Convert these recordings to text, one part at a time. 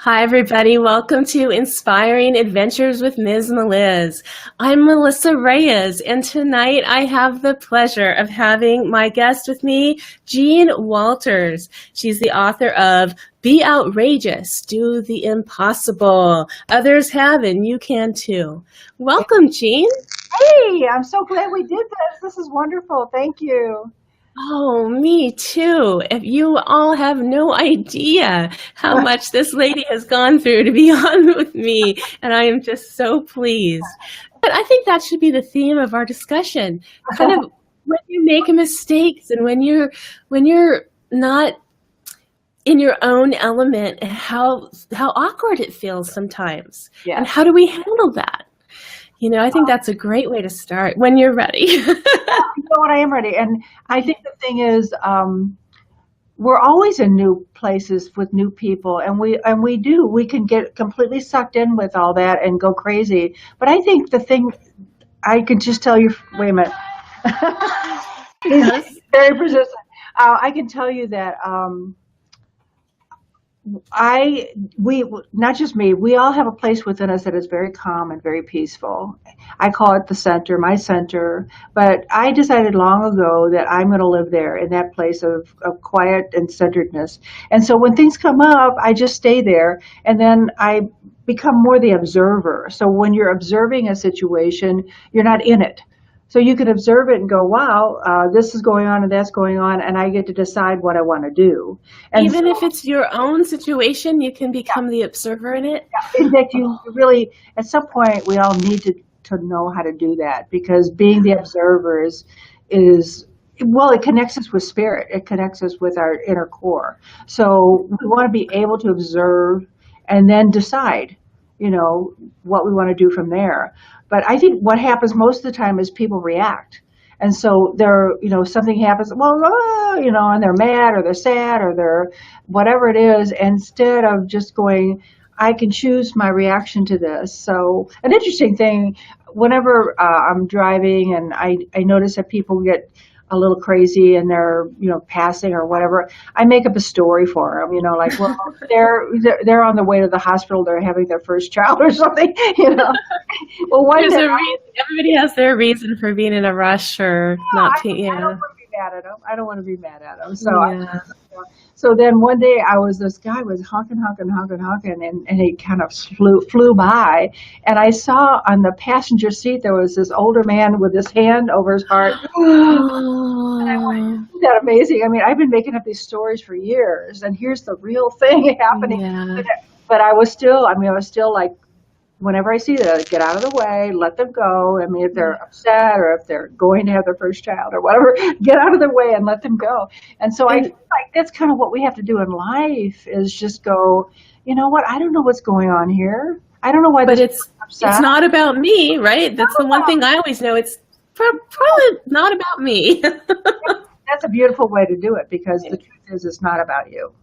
Hi, everybody. Welcome to Inspiring Adventures with Miz Meliz. I'm Melissa Reyes, and tonight I have the pleasure of having my guest with me, Jean Walters. She's the author of Be Outrageous, Do the Impossible. Others have, and you can too. Welcome, Jean. Hey, I'm so glad we did this. This is wonderful. Thank you. Oh, me too. If you all have no idea how much this lady has gone through to be on with me, and I am just so pleased. But I think that should be the theme of our discussion. Kind of when you make mistakes and when you're not in your own element, and how awkward it feels sometimes. Yeah. And how do we handle that? I think that's a great way to start when you're ready. You know what? I am ready. And I think the thing is, we're always in new places with new people, and we can get completely sucked in with all that and go crazy. But I think the thing I can just tell you, wait a minute, he's very persistent. I can tell you that we not just me, we all have a place within us that is very calm and very peaceful. I call it the center, my center. But I decided long ago that I'm going to live there in that place of quiet and centeredness. And so when things come up, I just stay there, and then I become more the observer. So when you're observing a situation, you're not in it. So you can observe it and go, wow, this is going on and that's going on, and I get to decide what I want to do. And even if it's your own situation, you can become the observer in it. in fact, you really, at some point, we all need to know how to do that, because being the observer well, it connects us with spirit. It connects us with our inner core. So we want to be able to observe and then decide, what we want to do from there. But I think what happens most of the time is people react. And so something happens, and they're mad or they're sad or they're whatever it is, instead of just going, I can choose my reaction to this. So an interesting thing, whenever I'm driving and I notice that people get a little crazy and they're, passing or whatever, I make up a story for them, like, well, they're on the way to the hospital, they're having their first child or something, Well, everybody has their reason for being in a rush or not. I don't want to be mad at them. I don't want to be mad at them. So then one day this guy was honking, and he kind of flew by, and I saw on the passenger seat there was this older man with his hand over his heart. And I went, isn't that amazing? I mean, I've been making up these stories for years, and here's the real thing happening. Yeah. But I was still like, whenever I see that, get out of the way, let them go. I mean, if they're upset or if they're going to have their first child or whatever, get out of their way and let them go. And so I feel like that's kind of what we have to do in life, is just go, you know what, I don't know what's going on here. I don't know why. But it's not about me, right? That's the one thing I always know. It's probably not about me. That's a beautiful way to do it, because the truth is, it's not about you.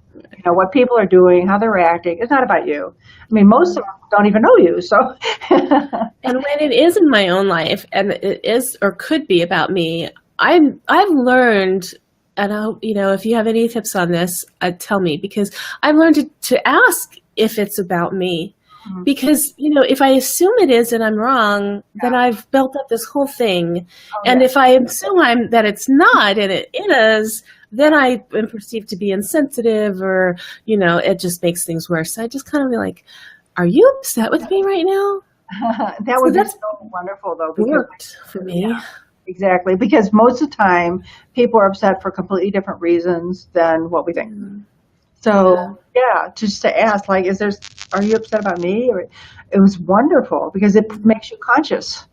What people are doing, how they're acting, it's not about you. I mean, most of them don't even know you. So, and when it is in my own life, and it is or could be about me, I've learned, and if you have any tips on this, tell me, because I've learned to ask if it's about me. Mm-hmm. Because, if I assume it is and I'm wrong, then I've built up this whole thing. And if I assume that it's not and it is, then I am perceived to be insensitive, or, it just makes things worse. So I just kind of be like, are you upset with me right now? That would be so wonderful, though. Because worked for me. Yeah, exactly. Because most of the time, people are upset for completely different reasons than what we think. Mm-hmm. So, just to ask, like, are you upset about me? It was wonderful, because it makes you conscious.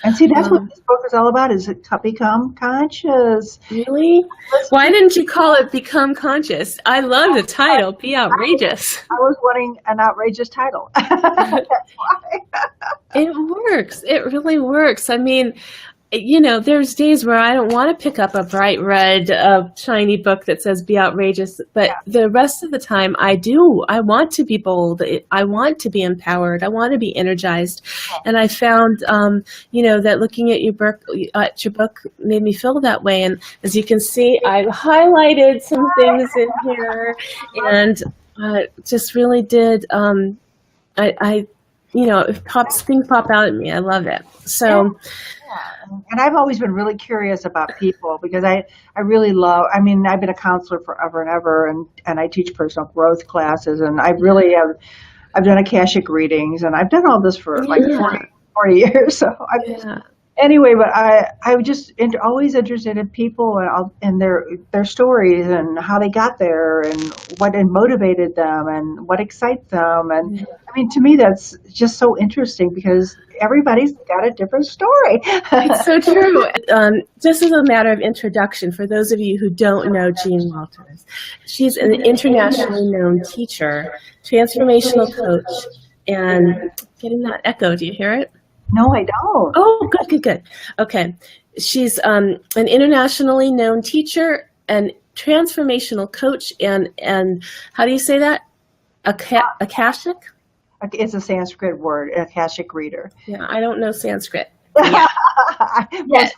And see, that's what this book is all about, is to become conscious. Really? Why didn't you call it Become Conscious? I love the title, Be Outrageous. I was wanting an outrageous title. That's why. It works. It really works. I mean, there's days where I don't want to pick up a bright red, shiny book that says Be Outrageous, but the rest of the time I do. I want to be bold. I want to be empowered. I want to be energized. And I found, that looking at your book made me feel that way. And as you can see, I've highlighted some things in here, and just really did. I things pop out at me. I love it. Yeah. So Yeah. And I've always been really curious about people because I really love, I mean, I've been a counselor forever and ever, and I teach personal growth classes, and I really have, I've done Akashic readings, and I've done all this for like yeah, 40 years. So yeah. anyway, but I was just always interested in people and their stories and how they got there and what had motivated them and what excites them. And I mean, to me, that's just so interesting because everybody's got a different story. It's so true. Just as a matter of introduction, for those of you who don't know Jean Walters, she's an internationally known teacher, transformational coach, and getting that echo. Do you hear it? No, I don't. Oh, good, good, good. Okay. She's an internationally known teacher and transformational coach, and how do you say that? Akashic? It's a Sanskrit word, Akashic reader. Yeah, I don't know Sanskrit. Yeah. Most,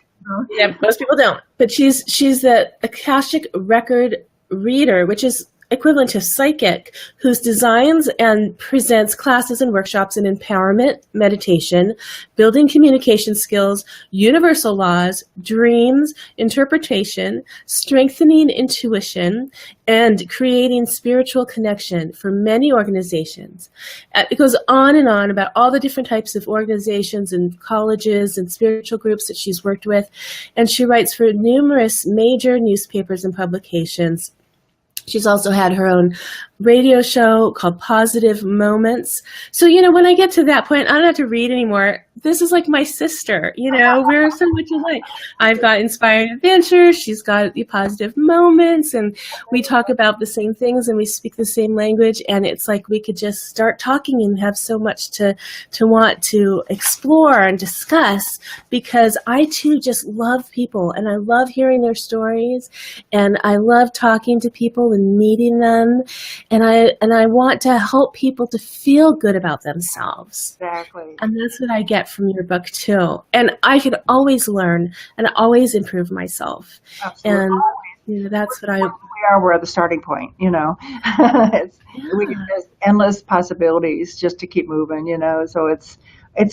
Yeah, most people don't. But she's the Akashic record reader, which is equivalent to psychic, whose designs and presents classes and workshops in empowerment, meditation, building communication skills, universal laws, dreams, interpretation, strengthening intuition, and creating spiritual connection for many organizations. It goes on and on about all the different types of organizations and colleges and spiritual groups that she's worked with. And she writes for numerous major newspapers and publications. She's also had her own radio show called Positive Moments. So, when I get to that point, I don't have to read anymore. This is like my sister, we're so much alike. I've got Inspired Adventures. She's got the Positive Moments, and we talk about the same things and we speak the same language. And it's like we could just start talking and have so much to want to explore and discuss, because I too just love people and I love hearing their stories and I love talking to people and meeting them. And I want to help people to feel good about themselves. exactly. And that's what I get from your book too. And I can always learn and always improve myself. Absolutely. And that's what we're at the starting point, there's endless possibilities just to keep moving, so it's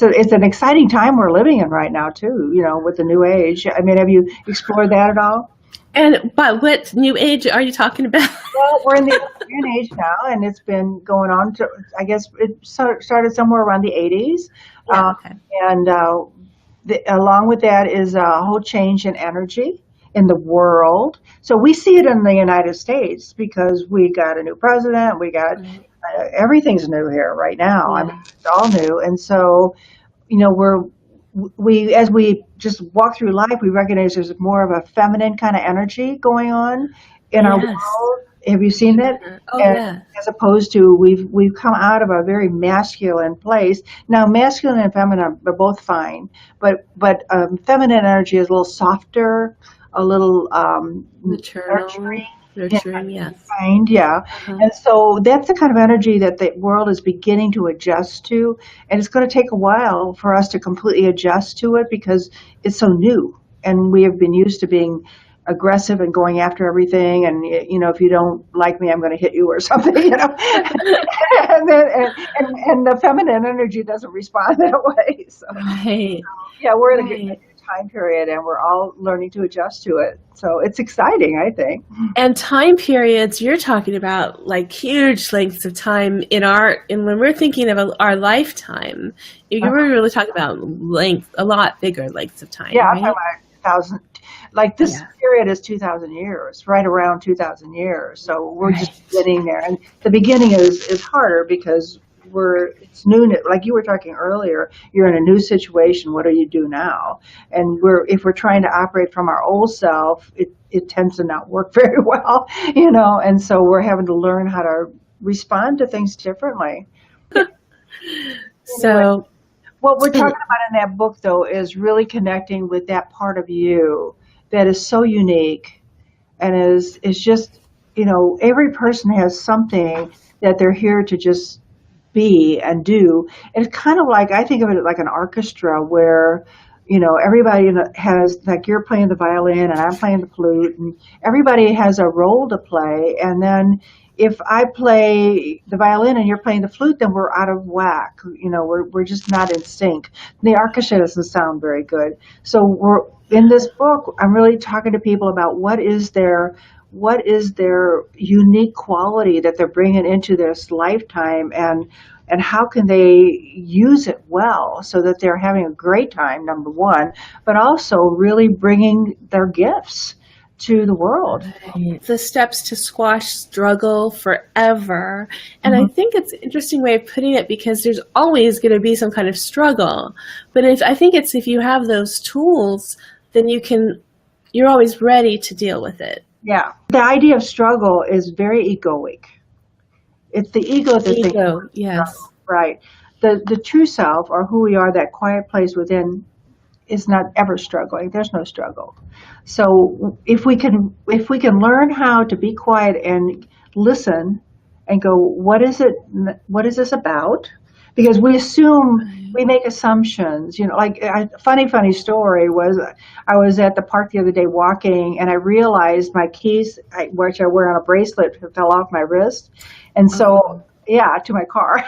an exciting time we're living in right now too, with the new age. I mean, have you explored that at all? But what new age are you talking about? Well, we're in the new age now, and it's been going on to, I guess it started somewhere around the 80s. Yeah, okay. And along with that is a whole change in energy in the world. So we see it in the United States because we got a new president. We got everything's new here right now. I mean, it's all new. And so, as we just walk through life, we recognize there's more of a feminine kind of energy going on in our world. Have you seen that? Oh, yeah. As opposed to we've come out of a very masculine place. Now, masculine and feminine are both fine, but feminine energy is a little softer, a little nurturing, yes. Kind, yeah. And so that's the kind of energy that the world is beginning to adjust to, and it's going to take a while for us to completely adjust to it because it's so new, and we have been used to being aggressive and going after everything, and if you don't like me, I'm going to hit you or something, and the feminine energy doesn't respond that way. So, right. Yeah, we're in a good time period, and we're all learning to adjust to it. So it's exciting, I think. And time periods, you're talking about like huge lengths of time when we're thinking of our lifetime. You were really talking about a lot bigger lengths of time. Yeah, right? I'm talking about 1,000. Like this period is 2,000 years, right around 2,000 years. So we're just getting there, and the beginning is harder because it's new. Like you were talking earlier, you're in a new situation. What do you do now? And if we're trying to operate from our old self, it tends to not work very well, And so we're having to learn how to respond to things differently. So, what we're talking about in that book, though, is really connecting with that part of you that is so unique, and is just every person has something that they're here to just be and do. And it's kind of like, I think of it like an orchestra where, everybody has, like you're playing the violin and I'm playing the flute, and everybody has a role to play. And then if I play the violin and you're playing the flute, then we're out of whack. You know, we're just not in sync. The orchestra doesn't sound very good. So we're in this book. I'm really talking to people about what is their unique quality that they're bringing into this lifetime, and how can they use it well so that they're having a great time, number one, but also really bringing their gifts to the world. Right. The steps to squash struggle forever. And I think it's an interesting way of putting it, because there's always going to be some kind of struggle. But if you have those tools, then you're always ready to deal with it. Yeah. The idea of struggle is very egoic. It's the ego that thinks, Ego, yes. right. The true self, or who we are, that quiet place within, is not ever struggling. There's no struggle. So if we can learn how to be quiet and listen and go, what is this about? Because we make assumptions, you know, like a funny story was, I was at the park the other day walking, and I realized my keys, which I wear on a bracelet, fell off my wrist. And so, yeah, to my car.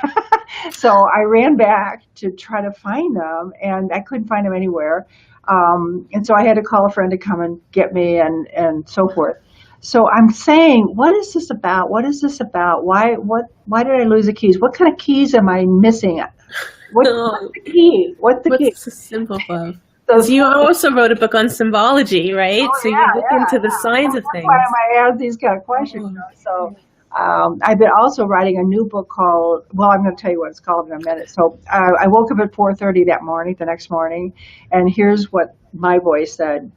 So I ran back to try to find them, and I couldn't find them anywhere. And so I had to call a friend to come and get me, and so forth. So I'm saying, what is this about? What is this about? Why did I lose the keys? What kind of keys am I missing? What's the key? What's the symbol of? So you also wrote a book on symbology, right? Oh, so you look into the signs of things. Why am I ask these kind of questions? You know? So I've been also writing a new book called, well, I'm going to tell you what it's called in a minute. So I woke up at 4:30 the next morning, and here's what my voice said: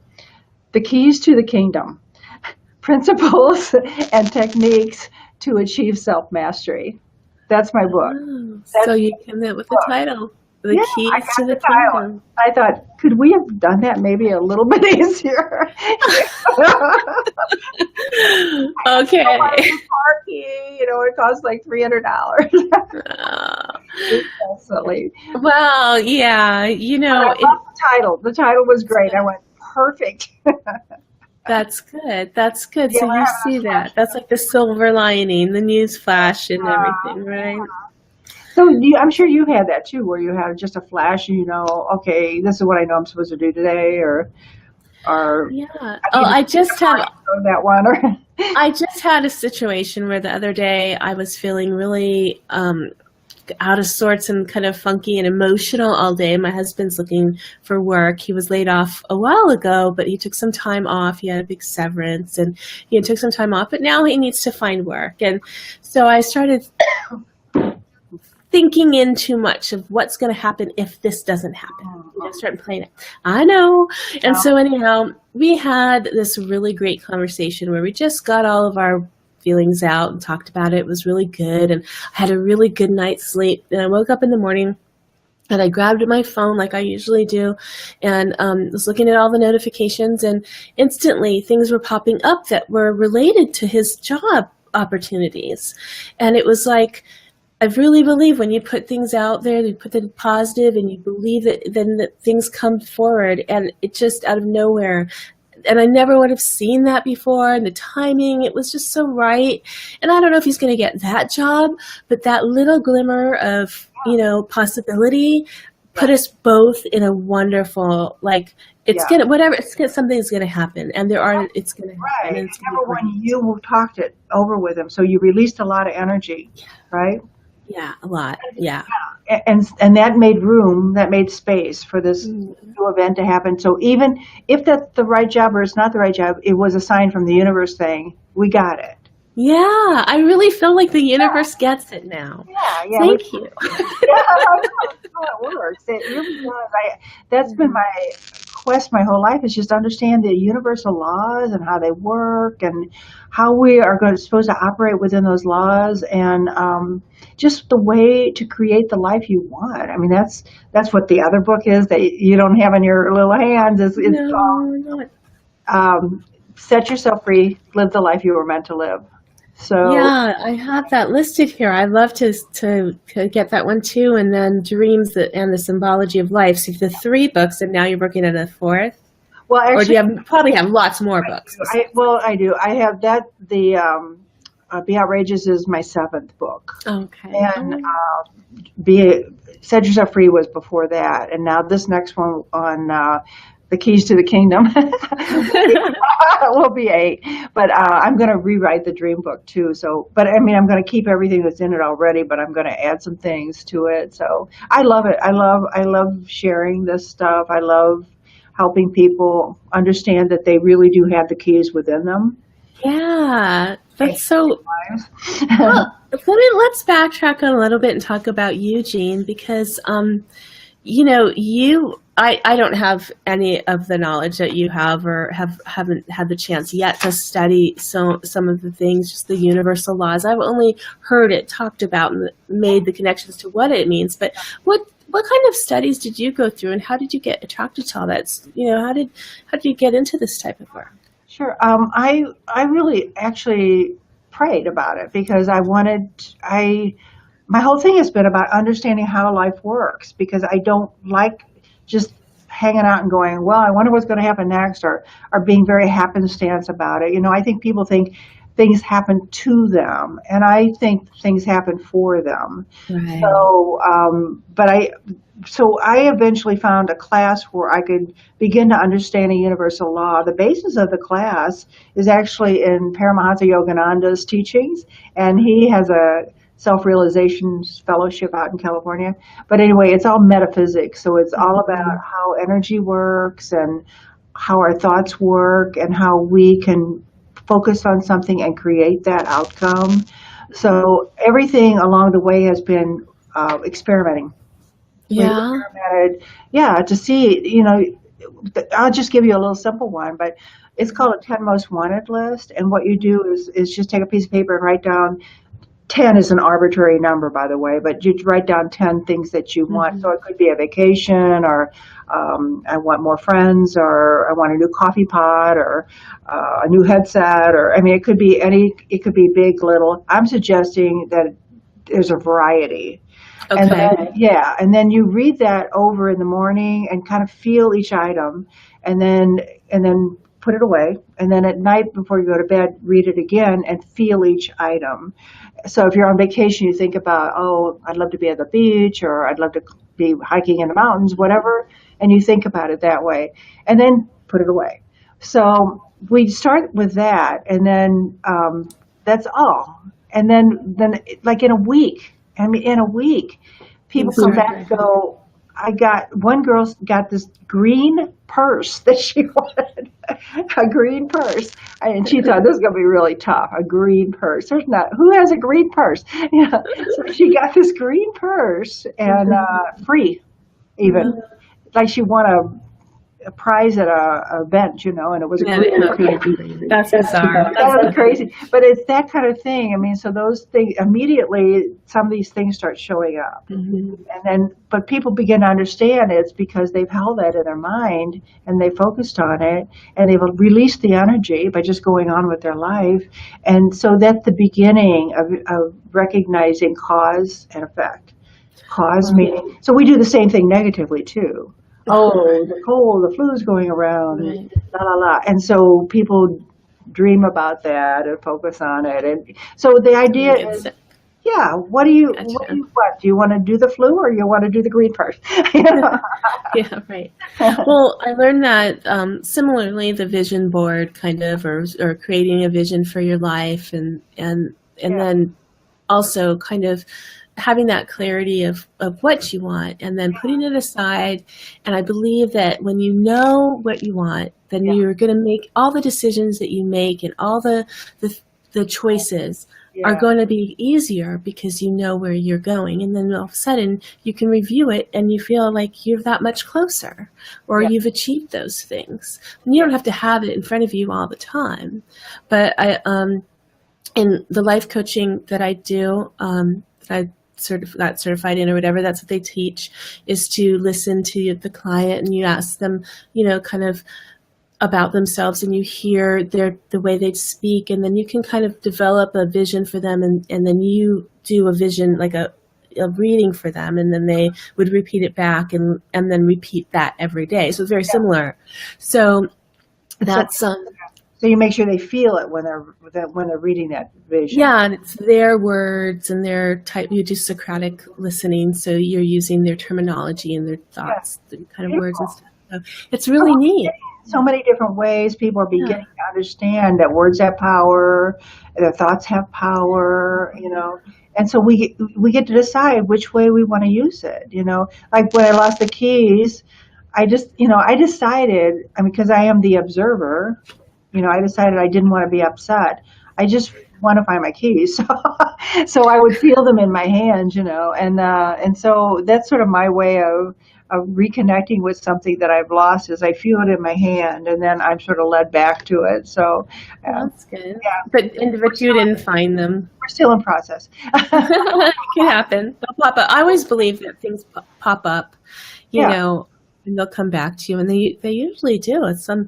the keys to the kingdom, principles and techniques to achieve self-mastery. That's my book. So you came up with the title, The Keys to the Kingdom. I thought, could we have done that maybe a little bit easier? Okay. Parking, you know, it costs like $300. That's silly. Well, yeah, you know. I love the title. The title was great. I went, perfect. That's good. That's good. So you see that. That's like the silver lining, the news flash and everything, right? So I'm sure you had that too, where you had just a flash, and you know, okay, this is what I know I'm supposed to do today, or yeah. I just had that one. Or I just had a situation where the other day I was feeling really out of sorts and kind of funky and emotional all day. My husband's looking for work. He was laid off a while ago, but he took some time off. He had a big severance, and he took some time off, but now he needs to find work. And so I started thinking in too much of what's going to happen if this doesn't happen. You know, starting playing it. I know. And so anyhow, we had this really great conversation where we just got all of our feelings out and talked about it. It was really good, and I had a really good night's sleep. And I woke up in the morning, and I grabbed my phone like I usually do, and was looking at all the notifications, and instantly things were popping up that were related to his job opportunities. And it was like, I really believe when you put things out there, you put the positive, and you believe that, then that things come forward, and it just out of nowhere. And I never would have seen that before, and the timing, it was just so right. And I don't know if he's going to get that job, but that little glimmer of, you know, possibility put us both in a wonderful, like, it's gonna, whatever, something's gonna happen, and it's gonna happen. Right. And it's remember when you talked it over with him, so you released a lot of energy, right? Yeah, a lot. Yeah. And that made room, that made space for this new event to happen. So even if that's the right job or it's not the right job, it was a sign from the universe saying, we got it. Yeah, I really feel like the universe gets it now. Yeah. Thank you. That's how it works. It really does. That's been my quest my whole life, is just understand the universal laws and how they work, and how we are supposed to operate within those laws, and just the way to create the life you want. I mean, that's what the other book is that you don't have in your little hands. Set yourself free, live the life you were meant to live. So yeah, I have that listed here. I'd love to get that one too, and then Dreams and the Symbology of Life. So the 3 books, and now you're working on a 4th. Well, actually, or do you probably have lots more books? I do. I have that, the Be Outrageous is my 7th book. Okay. And Set Yourself Free was before that. And now this next one on The Keys to the Kingdom will be 8. But I'm going to rewrite the dream book too. So, but I mean, I'm going to keep everything that's in it already, but I'm going to add some things to it. So I love it. I love sharing this stuff. I love helping people understand that they really do have the keys within them. Yeah, that's so. Well, let's backtrack a little bit and talk about you, Jean, because I don't have any of the knowledge that you have, or haven't had the chance yet to study some of the things, just the universal laws. I've only heard it talked about and made the connections to what it means. But what kind of studies did you go through, and how did you get attracted to all that? How did you get into this type of work? Sure. I really actually prayed about it because my whole thing has been about understanding how life works, because I don't like just hanging out and going, well, I wonder what's going to happen next, or being very happenstance about it. I think people think things happen to them, and I think things happen for them. Right. So I eventually found a class where I could begin to understand a universal law. The basis of the class is actually in Paramahansa Yogananda's teachings, and he has a self-realization fellowship out in California. But anyway, it's all metaphysics. So it's all about how energy works and how our thoughts work and how we can focus on something and create that outcome. So everything along the way has been experimenting. Yeah. To see, I'll just give you a little simple one, but it's called a 10 most wanted list. And what you do is just take a piece of paper and write down, 10 is an arbitrary number, by the way, but you write down 10 things that you want. So it could be a vacation, or I want more friends, or I want a new coffee pot, or a new headset, or, it could be it could be big, little. I'm suggesting that there's a variety. Okay. And then you read that over in the morning and kind of feel each item, and then put it away. And then at night before you go to bed, read it again and feel each item. So if you're on vacation, you think about, oh, I'd love to be at the beach, or I'd love to be hiking in the mountains, whatever. And you think about it that way, and then put it away. So we start with that, and then that's all. And then like in a week, people come back and go, one girl got this green purse that she wanted, a green purse. And she thought, this is going to be really tough, a green purse. Who has a green purse? So she got this green purse, and free even. Like she won a prize at a event, and it was a green. That's bizarre. That's crazy. But it's that kind of thing. So those things, immediately, some of these things start showing up. But people begin to understand it's because they've held that in their mind, and they focused on it, and they've released the energy by just going on with their life. And so that's the beginning of recognizing cause and effect. Cause meaning, so we do the same thing negatively too. Oh, the cold, the flu's going around, la la la. And so people dream about that and focus on it. And so the idea is, what do you want? Do you want to do the flu, or you want to do the green purse? Yeah, right. Well, I learned that similarly, the vision board kind of, or creating a vision for your life, and then also kind of having that clarity of what you want, and then putting it aside. And I believe that when you know what you want, then you're going to make all the decisions that you make, and all the choices are going to be easier because you know where you're going. And then all of a sudden you can review it and you feel like you're that much closer, or you've achieved those things. And you don't have to have it in front of you all the time. But in the life coaching that I do, got certified in, or whatever, that's what they teach, is to listen to the client, and you ask them, kind of about themselves, and you hear the way they speak, and then you can kind of develop a vision for them, and then you do a vision, like a reading for them, and then they would repeat it back, and then repeat that every day. So it's very similar. So that's So you make sure they feel it when they're reading that vision. Yeah, and it's their words and their type. You do Socratic listening, so you're using their terminology and their Yeah, thoughts, the kind of words and beautiful. stuff. So it's really neat. So many different ways people are Yeah, beginning to understand that words have power, their thoughts have power, and so we get to decide which way we want to use it. Like when I lost the keys, I decided, I mean, because I am the observer, I decided I didn't want to be upset. I just want to find my keys. So I would feel them in my hands, and so that's sort of my way of reconnecting with something that I've lost is I feel it in my hand and then I'm sort of led back to it. So, well, that's good. yeah, But you didn't find them. we're still in process. It can happen. They'll pop up. I always believe that things pop up, Yeah. and they'll come back to you, and they usually do. It's Oh,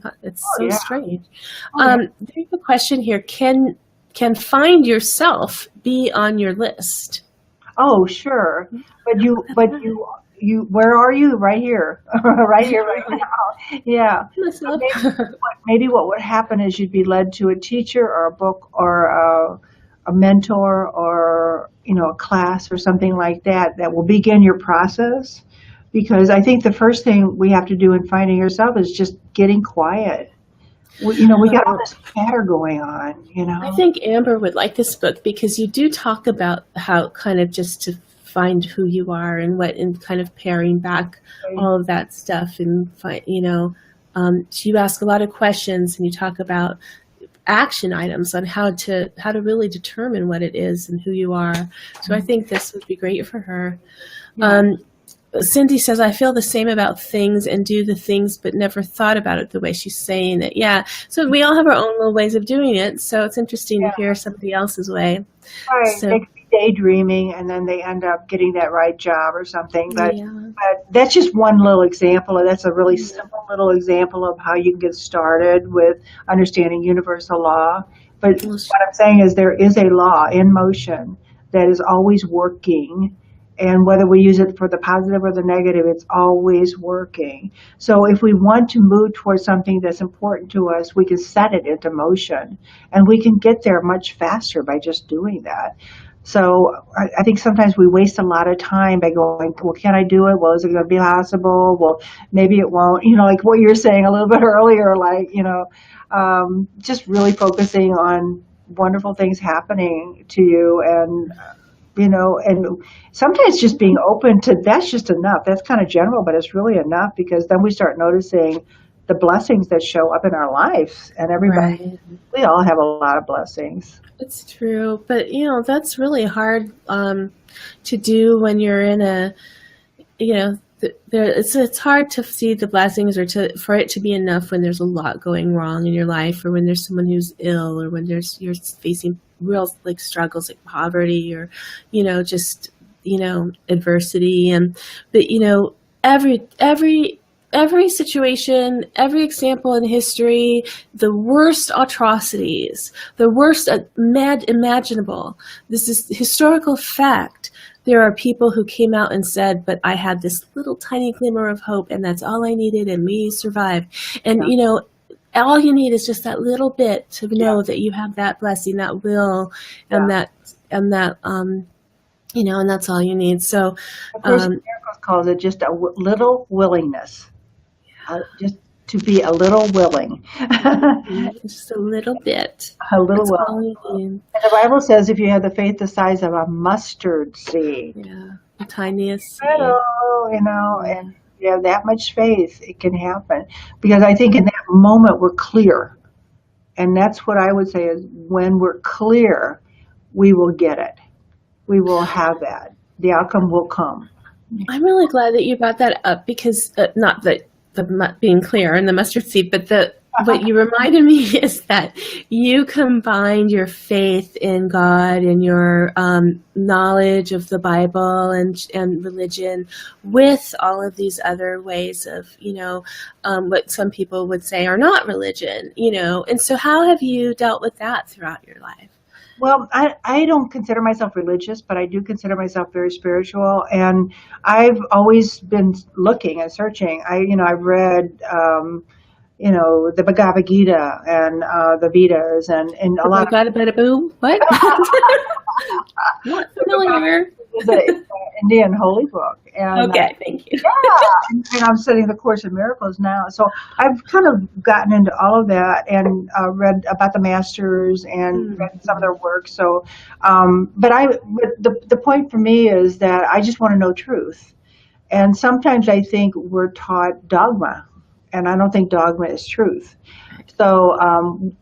so yeah. strange. Oh, yeah. There's a question here. Can find yourself be on your list? Oh, sure. But where are you? Right here, right here, right now. Yeah. Myself. Maybe what would happen is you'd be led to a teacher or a book or a mentor or a class or something like that will begin your process. Because I think the first thing we have to do in finding yourself is just getting quiet. We got all this chatter going on. I think Amber would like this book because you do talk about how kind of just to find who you are and kind of paring back all of that stuff and so you ask a lot of questions and you talk about action items on how to really determine what it is and who you are. So I think this would be great for her. Yeah. Cindy says, I feel the same about things and do the things, but never thought about it the way she's saying it. Yeah. So we all have our own little ways of doing it. So it's interesting to hear somebody else's way. Right. So, They could be daydreaming and then they end up getting that right job or something. But yeah. but that's just one little example. And that's a really simple little example of how you can get started with understanding universal law. But what I'm saying is there is a law in motion that is always working. And whether we use it for the positive or the negative, it's always working. So if we want to move towards something that's important to us, we can set it into motion. And we can get there much faster by just doing that. So I think sometimes we waste a lot of time by going, well, can I do it? Well, is it going to be possible? Well, maybe it won't. Like what you're saying a little bit earlier, like, just really focusing on wonderful things happening to you and sometimes just being open to that's just enough. That's kind of general, but it's really enough because then we start noticing the blessings that show up in our lives and everybody, Right. we all have a lot of blessings. It's true. But, that's really hard to do when you're in it's hard to see the blessings or for it to be enough when there's a lot going wrong in your life or when there's someone who's ill or when you're facing real like struggles like poverty or just adversity but every situation, every example in history, the worst atrocities, the worst imaginable, this is historical fact. There are people who came out and said, but I had this little tiny glimmer of hope and that's all I needed and we survived. And, all you need is just that little bit to know that you have that blessing, that will, and and that's all you need. So, Of course, Miracles calls it just a little willingness, just to be a little willing. just a little bit. A little That's willing. all you need. And the Bible says if you have the faith the size of a mustard seed, Yeah, the tiniest seed. and you have that much faith, it can happen. Because I think in that moment we're clear. And that's what I would say is when we're clear, we will get it. We will have that. The outcome will come. I'm really glad that you brought that up because not the being clear and the mustard seed, but what you reminded me is that you combined your faith in God and your knowledge of the Bible and religion with all of these other ways of, what some people would say are not religion, And so how have you dealt with that throughout your life? Well, I don't consider myself religious, but I do consider myself very spiritual. And I've always been looking and searching. I've read, the Bhagavad Gita and the Vedas and a lot of Got a bit of boo. What? Not familiar. it's an Indian holy book. And Okay, thank you. and I'm studying the Course in Miracles now. So I've kind of gotten into all of that and read about the masters and read some of their work. So, but the point for me is that I just want to know truth. And sometimes I think we're taught dogma, and I don't think dogma is truth. So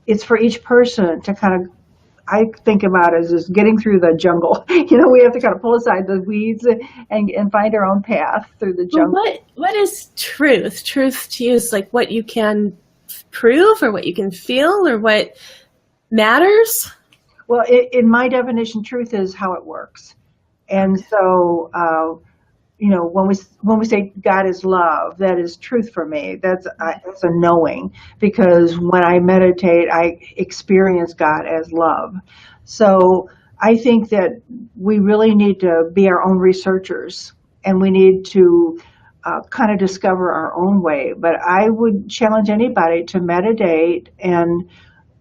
it's for each person to kind of, I think about it as just getting through the jungle. We have to kind of pull aside the weeds and find our own path through the jungle. Well, what is truth? Truth to you is like what you can prove or what you can feel or what matters? Well, in my definition, truth is how it works. And so, when we say God is love, that is truth for me. That's a knowing, because when I meditate, I experience God as love. So I think that we really need to be our own researchers, and we need to kind of discover our own way. But I would challenge anybody to meditate and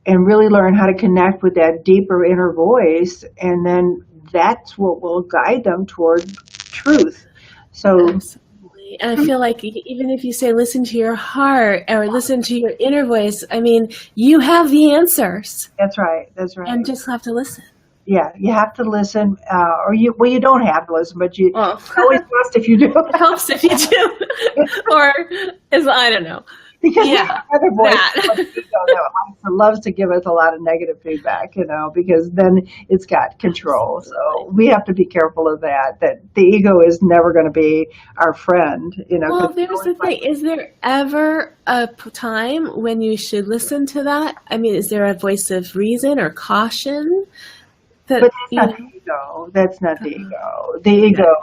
really learn how to connect with that deeper inner voice, and then that's what will guide them toward truth. So absolutely. And I feel like even if you say listen to your heart or listen to your inner voice, I mean, you have the answers. That's right. And just have to listen. Yeah, you have to listen, or you don't have to listen, but you always must if you do. It helps if you do, or I don't know. Because other voice that loves to give us a lot of negative feedback, because then it's got control. So we have to be careful of that the ego is never going to be our friend, Well, there's the thing. Is there ever a time when you should listen to that? I mean, is there a voice of reason or caution? But that's not the ego. That's not the ego. The ego,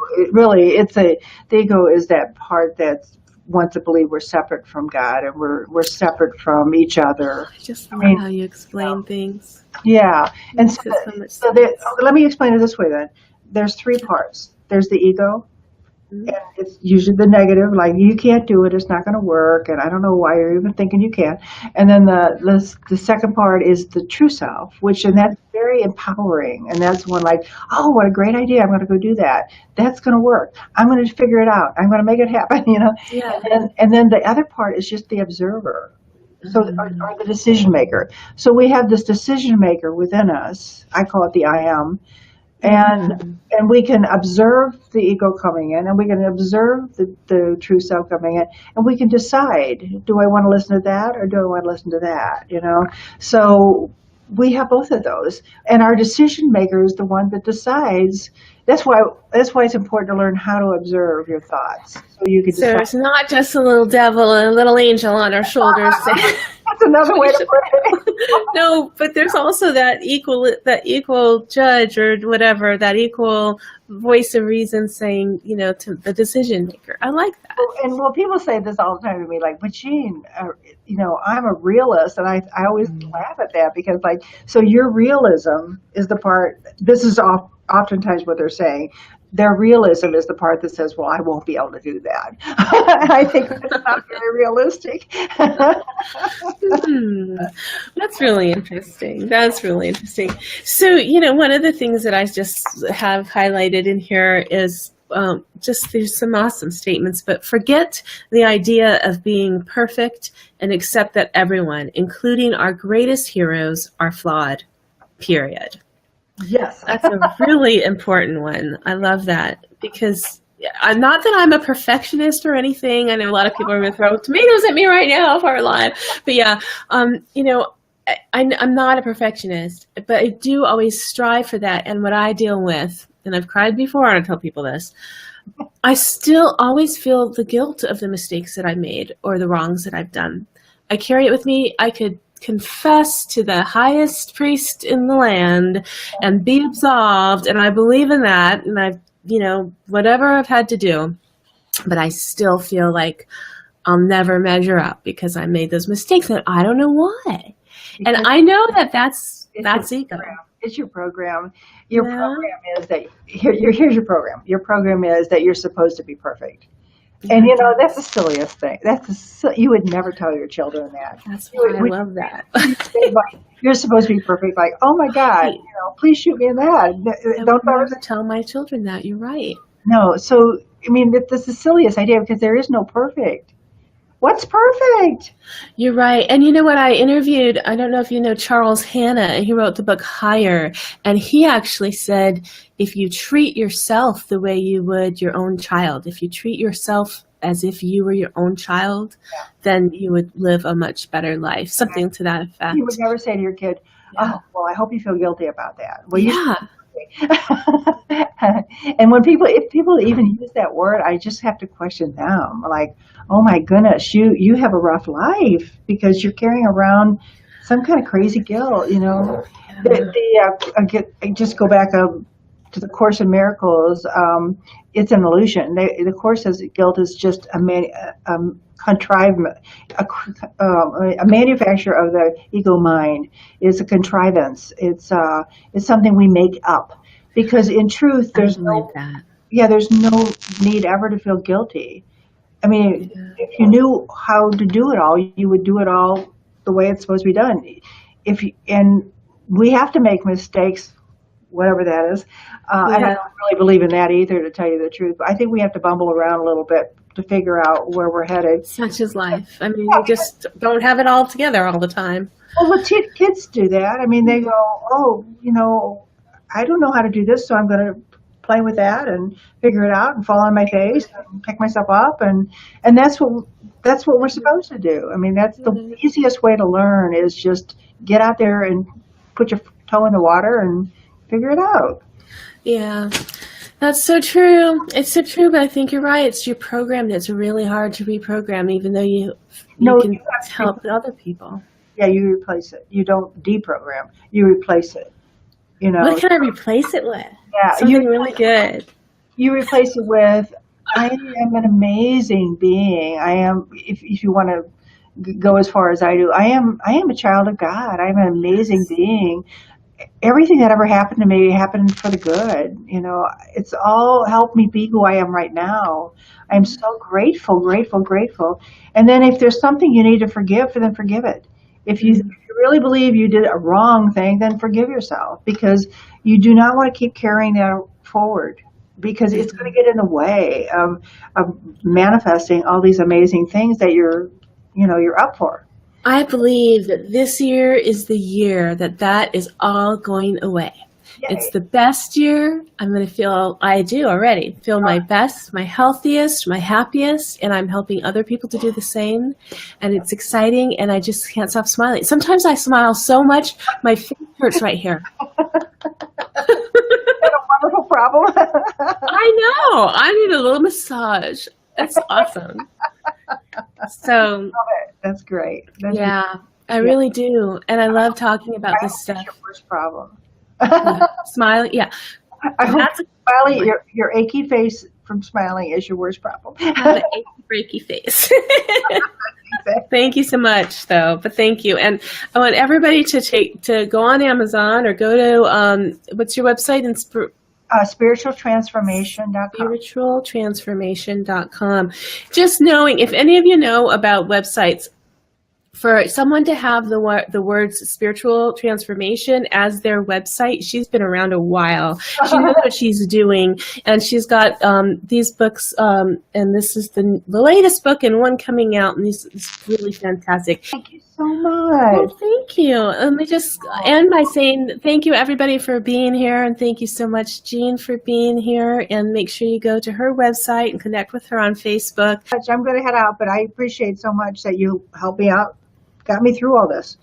the ego is that part that's wants to believe we're separate from God and we're separate from each other. I just love how you explain things. Yeah. And so sense. Let me explain it this way then. There's three parts. There's the ego, and it's usually the negative, like you can't do it, it's not going to work, and I don't know why you're even thinking you can. And then the second part is the true self, and that's very empowering, and that's one like, oh, what a great idea, I'm going to go do that. That's going to work. I'm going to figure it out. I'm going to make it happen, Yeah. And then the other part is just the observer. So, or the decision maker. So we have this decision maker within us. I call it the I am. And we can observe the ego coming in, and we can observe the true self coming in, and we can decide, do I want to listen to that or do I want to listen to that, So we have both of those, and our decision maker is the one that decides. That's why it's important to learn how to observe your thoughts, so you can decide. So it's not just a little devil and a little angel on our shoulders. That's another way to put it. No, but there's also that equal judge or whatever, that equal voice of reason saying, to the decision maker. I like that. And people say this all the time to me, like, but Jean, I'm a realist, and I always laugh at that because, like, so your realism is the part. This is oftentimes what they're saying. Their realism is the part that says, well, I won't be able to do that. I think that's not very realistic. That's really interesting. So, one of the things that I just have highlighted in here is there's some awesome statements, but forget the idea of being perfect and accept that everyone, including our greatest heroes, are flawed, period. Yes. That's a really important one. I love that because not that I'm a perfectionist or anything. I know a lot of people are going to throw tomatoes at me right now if we're live. But yeah, I'm not a perfectionist, but I do always strive for that. And what I deal with, and I've cried before, and I tell people this, I still always feel the guilt of the mistakes that I made or the wrongs that I've done. I carry it with me. I could confess to the highest priest in the land and be absolved, and I believe in that, and I've whatever I've had to do, but I still feel like I'll never measure up because I made those mistakes and I don't know why. And I know that's ego. It's your program. Program is that here's your program. Your program is that you're supposed to be perfect. And you know, that's the silliest thing. You would never tell your children that. That's You why I would, love that. say, like, you're supposed to be perfect. Like, oh my God, Right. you know, please shoot me in that. I Don't would ever never say tell my children that. You're right. no. So I mean, this is the silliest idea because there is no perfect. What's perfect? You're right. And you know what? I interviewed, I don't know if you know Charles Hanna, and he wrote the book Higher. And he actually said, if you treat yourself the way you would your own child, if you treat yourself as if you were your own child, then you would live a much better life. Something to that You would effect. never say to your kid, Yeah. "Oh, well, I hope you feel guilty about that." Well, you Yeah. and if people even use that word, I just have to question them. Like, oh my goodness, you have a rough life because you're carrying around some kind of crazy guilt. You know, I just go back to the Course in Miracles. It's an illusion. The Course says that guilt is just contrivement, a manufacture of the ego mind. Is a contrivance. It's something we make up because in truth I believe that. there's no need ever to feel guilty. I mean, Yeah. if you knew how to do it all, you would do it all the way it's supposed to be done. And we have to make mistakes, whatever that is. And I Yeah. don't really believe in that either, to tell you the truth. But I think we have to bumble around a little bit to figure out where we're headed. Such is life. I mean, we just don't have it all together all the time. Well, kids do that. I mean, they go, oh, you know, I don't know how to do this, so I'm going to play with that and figure it out and fall on my face and pick myself up, and that's what we're supposed to do. I mean, that's the Mhm. easiest way to learn is just get out there and put your toe in the water and figure it out. Yeah. That's so true. It's so true, but I think you're right. It's your program that's really hard to reprogram, even though you No, can you have to help other people. yeah, you replace it. You don't deprogram. You replace it. You know, What can I replace it with? yeah, Something really good. you replace it with I am an amazing being. I am if you want to go as far as I do. I am a child of God. I'm an amazing being. Everything that ever happened to me happened for the good. You know, it's all helped me be who I am right now. I'm so grateful, grateful, grateful. And then if there's something you need to forgive, then forgive it. If you really believe you did a wrong thing, then forgive yourself because you do not want to keep carrying that forward because it's going to get in the way of manifesting all these amazing things that you're up for. I believe that this year is the year that is all going away. It's Yay. the best year. I'm going to I do already, feel my best, my healthiest, my happiest, and I'm helping other people to do the same. And it's exciting, and I just can't stop smiling. Sometimes I smile so much, my face hurts right here. What a wonderful problem. I know. I need a little massage. That's awesome. So, That's great. yeah, I really do. And I love talking about I this hope stuff. that's your worst problem. Smiling, yeah. I hope That's smiling, your achy face from smiling is your worst problem. I have an achy, breaky face. Thank you so much, though. But thank you, and I want everybody to go on Amazon or go to what's your website? Spiritualtransformation.com. Spiritualtransformation.com. Just knowing if any of you know about websites. For someone to have the words spiritual transformation as their website, she's been around a while. She knows what she's doing, and she's got these books, and this is the latest book and one coming out, and this is really fantastic. Thank you so much. Well, thank you. Let me just end by saying thank you, everybody, for being here, and thank you so much, Jean, for being here, and make sure you go to her website and connect with her on Facebook. I'm going to head out, but I appreciate so much that you helped me out. Got me through all this.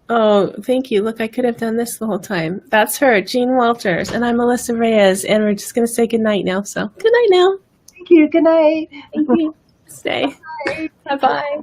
Oh, thank you. Look, I could have done this the whole time. That's her, Jean Walters, and I'm Melissa Reyes, and we're just going to say goodnight now. So, good night now. Thank you. Good night. Thank you. Stay. Bye. Bye-bye.